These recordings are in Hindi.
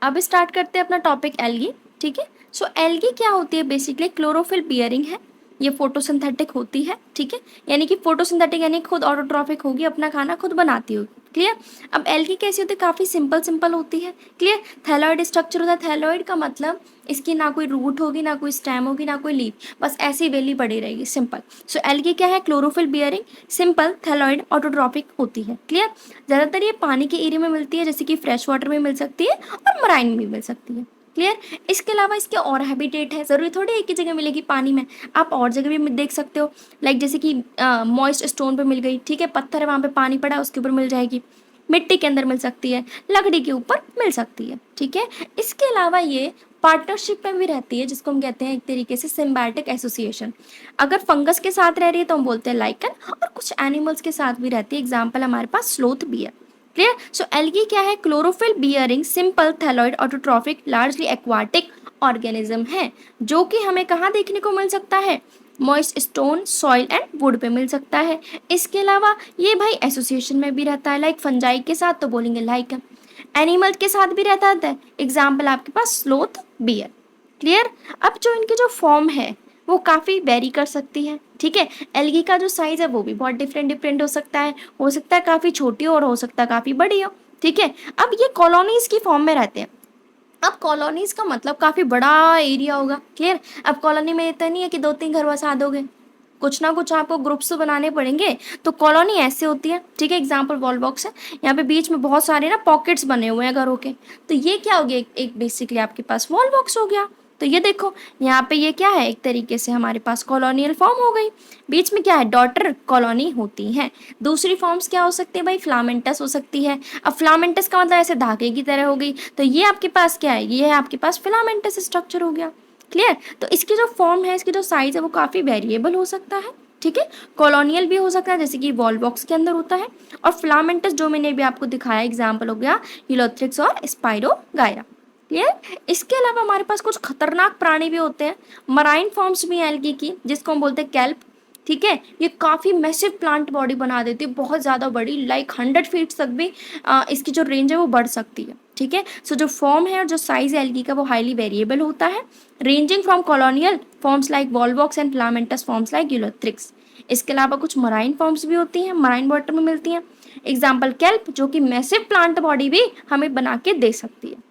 अब स्टार्ट करते हैं अपना टॉपिक एल्गी। ठीक है, सो एल्गी क्या होती है? बेसिकली क्लोरोफिल बियरिंग है, ये फोटोसिंथेटिक होती है। ठीक है, यानी कि फोटोसिंथेटिक यानी खुद ऑटोट्रॉफिक होगी, अपना खाना खुद बनाती होगी। क्लियर। अब एल्गी कैसी होती है? काफ़ी सिंपल सिंपल होती है। क्लियर। थैलॉइड स्ट्रक्चर होता है। थैलॉइड का मतलब इसकी ना कोई रूट होगी, ना कोई स्टेम होगी, ना कोई लीफ, बस ऐसी वेली पड़ी रहेगी, सिंपल। सो एल्गी क्या है? Chlorophyll bearing, simple, thalloid, autotrophic होती है। क्लियर। ज़्यादातर ये पानी के एरिया में मिलती है, जैसे कि फ्रेश वाटर में मिल सकती है और मराइन में भी मिल सकती है। क्लियर। इसके अलावा इसके और हैबिटेट है, ज़रूरी थोड़ी एक ही जगह मिलेगी पानी में, आप और जगह भी देख सकते हो। लाइक जैसे कि मॉइस्ट स्टोन पे मिल गई, ठीक है, पत्थर है वहाँ पे पानी पड़ा है उसके ऊपर मिल जाएगी, मिट्टी के अंदर मिल सकती है, लकड़ी के ऊपर मिल सकती है। ठीक है। इसके अलावा ये पार्टनरशिप में भी रहती है, जिसको हम कहते हैं एक तरीके से सिम्बायोटिक एसोसिएशन। अगर फंगस के साथ रह रही है तो हम बोलते हैं लाइकन, और कुछ एनिमल्स के साथ भी रहती है। एग्जाम्पल हमारे पास स्लोथ भी है। क्लियर। सो एल्गी क्या है? Chlorophyll bearing, simple, thalloid, autotrophic, largely aquatic organism है, जो कि हमें कहाँ देखने को मिल सकता है? Moist stone, soil and would पे मिल सकता है। इसके अलावा ये भाई एसोसिएशन में भी रहता है, लाइक फंजाई के साथ तो बोलेंगे लाइकन, एनिमल के साथ भी रहता है। एग्जाम्पल आपके पास स्लोथ, बियर। क्लियर। अब जो इनकी जो फॉर्म है वो काफ़ी वेरी कर सकती है। ठीक है। एल्गी का जो साइज है वो भी बहुत डिफरेंट डिफरेंट हो सकता है काफ़ी छोटी हो और हो सकता है काफ़ी बड़ी हो। ठीक है। अब ये कॉलोनीज की फॉर्म में रहते हैं। अब कॉलोनीज का मतलब काफ़ी बड़ा एरिया होगा। क्लियर। अब कॉलोनी में इतना नहीं है कि 2-3 घर बसा दोगे, कुछ ना कुछ आपको ग्रुप्स बनाने पड़ेंगे। तो कॉलोनी ऐसे होती है। ठीक है। एग्जाम्पल वॉल बॉक्स है, यहाँ पे बीच में बहुत सारे ना पॉकेट्स बने हुए हैं घरों के, तो ये क्या हो गया? एक बेसिकली आपके पास वॉल बॉक्स हो गया। तो ये देखो यहाँ पे ये क्या है? एक तरीके से हमारे पास कॉलोनियल फॉर्म हो गई। बीच में क्या है? डॉटर कॉलोनी होती है। दूसरी फॉर्म्स क्या हो सकती है भाई? फ्लामेंटस हो सकती है। अब फ्लामेंटस का मतलब ऐसे धागे की तरह हो गई, तो ये आपके पास क्या है? ये है आपके पास फिलामेंटस स्ट्रक्चर हो गया। क्लियर। तो इसकी जो फॉर्म है, इसकी जो साइज है वो काफ़ी वेरिएबल हो सकता है। ठीक है। कॉलोनियल भी हो सकता है, जैसे कि वॉल बॉक्स के अंदर होता है, और फिलामेंटस जो मैंने भी आपको दिखाया एग्जाम्पल हो गया यूलोथ्रिक्स और स्पाइरोगायरा। क्लियर। इसके अलावा हमारे पास कुछ खतरनाक प्राणी भी होते हैं, मराइन फॉर्म्स भी हैं एल्गी की, जिसको हम बोलते हैं कैल्प। ठीक है। ये काफ़ी मैसिव प्लांट बॉडी बना देती है, बहुत ज़्यादा बड़ी, लाइक 100 फीट तक भी इसकी जो रेंज है वो बढ़ सकती है। ठीक है। सो जो फॉर्म है और जो साइज है एल्गी का वो हाईली वेरिएबल होता है, ranging from colonial forms like Volvox and filamentous forms like Ulothrix. इसके अलावा कुछ मराइन फॉर्म्स भी होती हैं, मराइन वाटर में मिलती हैं। एग्जाम्पल कैल्प, जो कि मैसिव प्लांट बॉडी भी हमें बना के दे सकती है।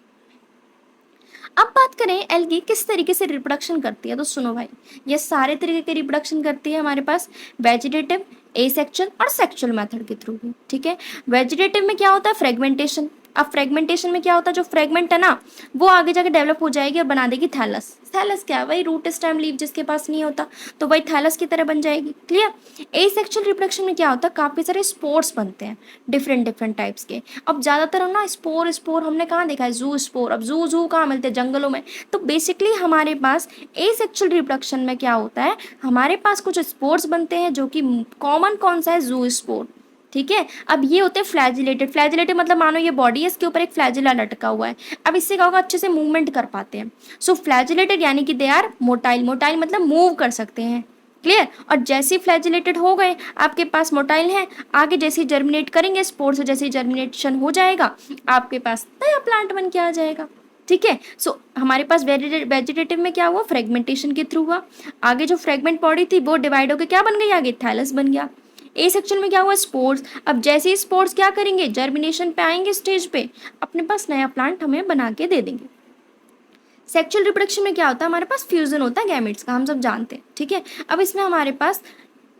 अब बात करें एल्गी किस तरीके से रिप्रोडक्शन करती है, तो सुनो भाई, ये सारे तरीके की रिप्रोडक्शन करती है हमारे पास, वेजिटेटिव, एसेक्सुअल और सेक्सुअल मेथड के थ्रू भी। ठीक है। वेजिटेटिव में क्या होता है? फ्रेगमेंटेशन। अब फ्रेगमेंटेशन में क्या होता है? जो फ्रेगमेंट है ना वो आगे जाके डेवलप हो जाएगी और बना देगी थैलस। थैलस क्या है? वही रूट स्टेम लीफ जिसके पास नहीं होता, तो वही थैलस की तरह बन जाएगी। क्लियर। एसेक्सुअल रिप्रोडक्शन में क्या होता है? काफ़ी सारे स्पोर्स बनते हैं डिफरेंट डिफरेंट टाइप्स के। अब ज़्यादातर हम ना स्पोर स्पोर हमने कहाँ देखा है? जू स्पोर। अब जू कहाँ मिलते हैं? जंगलों में। तो बेसिकली हमारे पास एसेक्सुअल रिप्रोडक्शन में क्या होता है? हमारे पास कुछ स्पोर्स बनते हैं, जो कि कॉमन कौन सा है? जू स्पोर। ठीक है। अब ये होते हैं फ्लैजिलेटेड। फ्लैजिलेटेड मतलब मानो ये बॉडी है, इसके ऊपर एक फ्लैजिला लटका हुआ है। अब इससे क्या होगा? अच्छे से मूवमेंट कर पाते हैं। सो फ्लैजिलेटेड यानी कि दे आर मोटाइल। मोटाइल मतलब मूव कर सकते हैं। क्लियर। और जैसे ही फ्लैजिलेटेड हो गए, आपके पास मोटाइल है, आगे जैसे ही जर्मिनेट करेंगे स्पोर से, जैसे ही जर्मिनेशन हो जाएगा आपके पास नया प्लांट बन के आ जाएगा। ठीक है। सो हमारे पास वेजिटेटिव में क्या हुआ? फ्रेगमेंटेशन के थ्रू हुआ, आगे जो फ्रेगमेंट बॉडी थी वो डिवाइड होकर क्या बन गई? आगे थैलस बन गया। ए सेक्शन में क्या हुआ? स्पोर्स। अब जैसे ही स्पोर्स क्या करेंगे? जर्मिनेशन पे आएंगे स्टेज पे, अपने पास नया प्लांट हमें बना के दे देंगे। सेक्सुअल रिप्रोडक्शन में क्या होता है? हमारे पास फ्यूजन होता है गैमेट्स का, हम सब जानते हैं। ठीक है। अब इसमें हमारे पास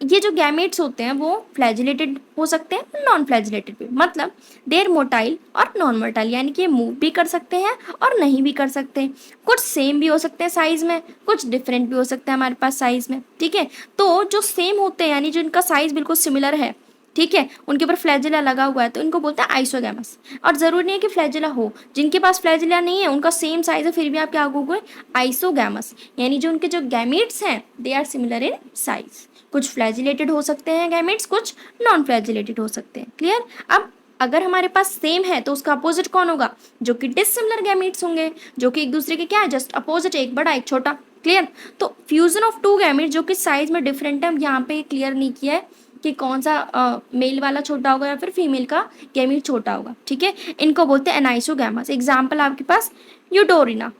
ये जो गैमेट्स होते हैं वो फ्लैजिलेटेड हो सकते हैं, नॉन फ्लैजिलेटेड भी, मतलब देर मोटाइल और नॉन मोटाइल, यानी कि ये मूव भी कर सकते हैं और नहीं भी कर सकते। कुछ सेम भी हो सकते हैं साइज में, कुछ डिफरेंट भी हो सकते हैं हमारे पास साइज में। ठीक है। तो जो सेम होते हैं यानी जो इनका साइज बिल्कुल सिमिलर है, ठीक है, उनके ऊपर फ्लैजिला लगा हुआ है, तो इनको बोलते हैं आइसोगैमस। और ज़रूरी नहीं है कि फ्लैजिला हो, जिनके पास फ्लैजिला नहीं है उनका सेम साइज है फिर भी आप क्या कहोगे? आइसोगैमस, यानी जो उनके जो गैमेट्स हैं they are similar in size. कुछ फ्लैजिलेटेड हो सकते हैं गैमेट्स, कुछ नॉन फ्लैजिलेटेड हो सकते हैं। क्लियर। अब अगर हमारे पास सेम है तो उसका अपोजिट कौन होगा? जो कि डिसिमिलर गैमेट्स होंगे, जो कि एक दूसरे के क्या है? जस्ट अपोजिट, एक बड़ा एक छोटा। क्लियर। तो फ्यूजन ऑफ टू गैमेट्स जो कि साइज में डिफरेंट है, यहाँ पे क्लियर नहीं किया है, कि कौन सा मेल वाला छोटा होगा या फिर फीमेल का गैमीट छोटा होगा, ठीक है। इनको बोलते हैं एनाइसोगैमस। एग्जाम्पल आपके पास यूडोरिना।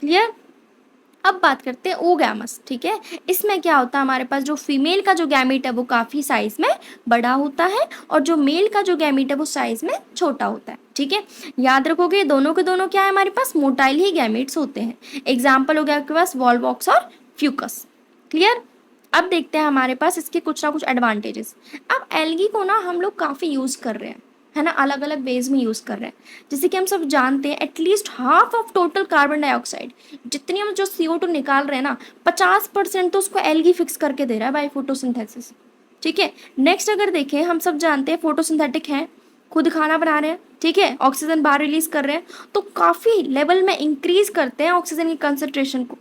क्लियर। अब बात करते हैं ओगैमस, ठीक है। इसमें क्या होता है, हमारे पास जो फीमेल का जो गैमीट है वो काफ़ी साइज में बड़ा होता है और जो मेल का जो गैमीट है वो साइज में छोटा होता है, ठीक है। याद रखोगे दोनों के दोनों क्या है, हमारे पास मोटाइल ही गैमीट्स होते हैं। एग्जाम्पल हो गया आपके पास वॉल्वॉक्स और फ्यूकस। क्लियर। अब देखते हैं हमारे पास इसके कुछ ना कुछ एडवांटेजेस। अब एल्गी को ना हम लोग काफ़ी यूज़ कर रहे हैं, है ना, अलग अलग वेज में यूज़ कर रहे हैं। जैसे कि हम सब जानते हैं at least half of total carbon dioxide, जितनी हम जो CO2 निकाल रहे हैं ना, 50% तो उसको एल्गी फिक्स करके दे रहा है बाय फोटोसिंथेसिस, ठीक है। नेक्स्ट अगर देखें, हम सब जानते हैं फोटोसिंथेटिक हैं, खुद खाना बना रहे हैं, ठीक है, ऑक्सीजन बाहर रिलीज कर रहे हैं, तो काफ़ी लेवल में इंक्रीज करते हैं ऑक्सीजन की कंसनट्रेशन को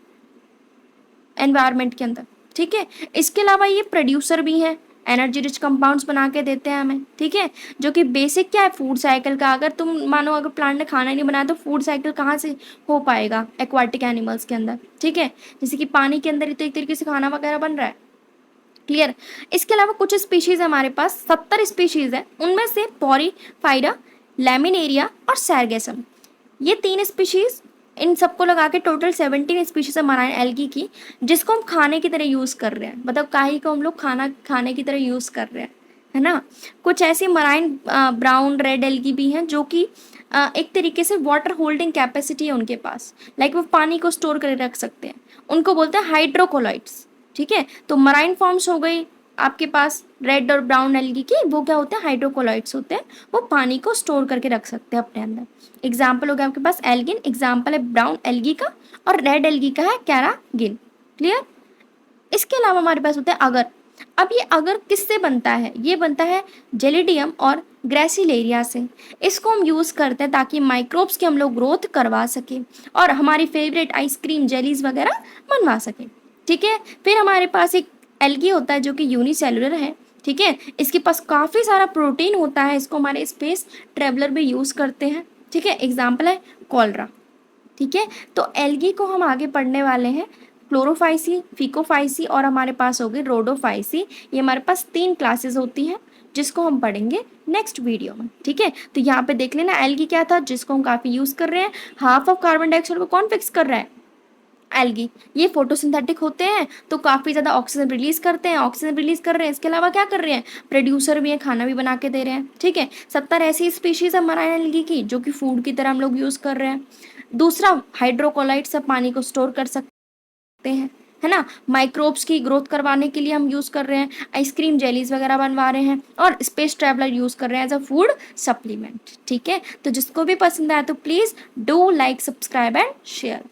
एनवायरनमेंट के अंदर, ठीक है। इसके अलावा ये प्रोड्यूसर भी हैं, एनर्जी रिच कंपाउंड्स बना के देते हैं हमें, ठीक है, जो कि बेसिक क्या है फूड साइकिल का। अगर तुम मानो अगर प्लांट ने खाना नहीं बनाया तो फूड साइकिल कहाँ से हो पाएगा एक्वाटिक एनिमल्स के अंदर, ठीक है। जैसे कि पानी के अंदर ही तो एक तरीके से खाना वगैरह बन रहा है। क्लियर। इसके अलावा कुछ स्पीशीज है हमारे पास, 70 स्पीशीज है, उनमें से पॉरीफाइरा, लैमिनेरिया और सैरगेसम, ये 3 स्पीशीज, इन सबको लगा के टोटल 17 स्पीशीज है मराइन एल्गी की, जिसको हम खाने की तरह यूज़ कर रहे हैं। मतलब काई को हम लोग खाना खाने की तरह यूज़ कर रहे हैं, है ना। कुछ ऐसी मराइन ब्राउन रेड एल्गी भी हैं जो कि एक तरीके से वाटर होल्डिंग कैपेसिटी है उनके पास, लाइक वो पानी को स्टोर कर रख सकते हैं। उनको बोलते हैं हाइड्रोकोलाइट्स, ठीक है। तो मराइन फॉर्म्स हो गई आपके पास रेड और ब्राउन एल्गी की, वो क्या होते हैं, हाइड्रोकोलाइट्स होते हैं, वो पानी को स्टोर करके रख सकते हैं अपने अंदर। एग्जाम्पल हो गया आपके पास एल्गिन, एग्जाम्पल है ब्राउन एल्गी का, और रेड एल्गी का है कैरागिन। क्लियर। इसके अलावा हमारे पास होता है अगर। अब ये अगर किससे बनता है, ये बनता है जेलिडियम और ग्रेसिलेरिया से। इसको हम यूज़ करते हैं ताकि माइक्रोब्स की हम लोग ग्रोथ करवा सकें और हमारी फेवरेट आइसक्रीम जेलीज वगैरह बनवा सकें, ठीक है। फिर हमारे पास एक एल्गी होता है जो कि यूनिसेलुलर है, ठीक है। इसके पास काफ़ी सारा प्रोटीन होता है, इसको हमारे स्पेस ट्रेवलर में यूज़ करते हैं, ठीक है। एग्जाम्पल है कॉलरा, ठीक है। तो एल्गी को हम आगे पढ़ने वाले हैं, क्लोरोफाइसी, फिकोफाइसी और हमारे पास होगी रोडोफाइसी। ये हमारे पास 3 क्लासेस होती हैं जिसको हम पढ़ेंगे नेक्स्ट वीडियो में, ठीक है। तो यहाँ पे देख लेना एल्गी क्या था जिसको हम काफ़ी यूज़ कर रहे हैं। हाफ ऑफ कार्बन डाइऑक्साइड को कौन फिक्स कर रहा है, एल्गी। ये फोटोसिंथेटिक होते हैं तो काफ़ी ज़्यादा ऑक्सीजन रिलीज करते हैं, ऑक्सीजन रिलीज कर रहे हैं, इसके अलावा क्या कर रहे हैं, प्रोड्यूसर भी है, खाना भी बना के दे रहे हैं, ठीक है। 70 ऐसी स्पीशीज है मराइन एल्गी की जो कि फूड की तरह हम लोग यूज़ कर रहे हैं। दूसरा हाइड्रोकोलाइट सब पानी को स्टोर कर सकते हैं, है ना। माइक्रोब्स की ग्रोथ करवाने के लिए हम यूज़ कर रहे हैं, आइसक्रीम जेलीज वगैरह बनवा रहे हैं, और स्पेस ट्रैवलर यूज़ कर रहे हैं एज अ फूड सप्लीमेंट, ठीक है। तो जिसको भी पसंद आया तो please do like, subscribe and share.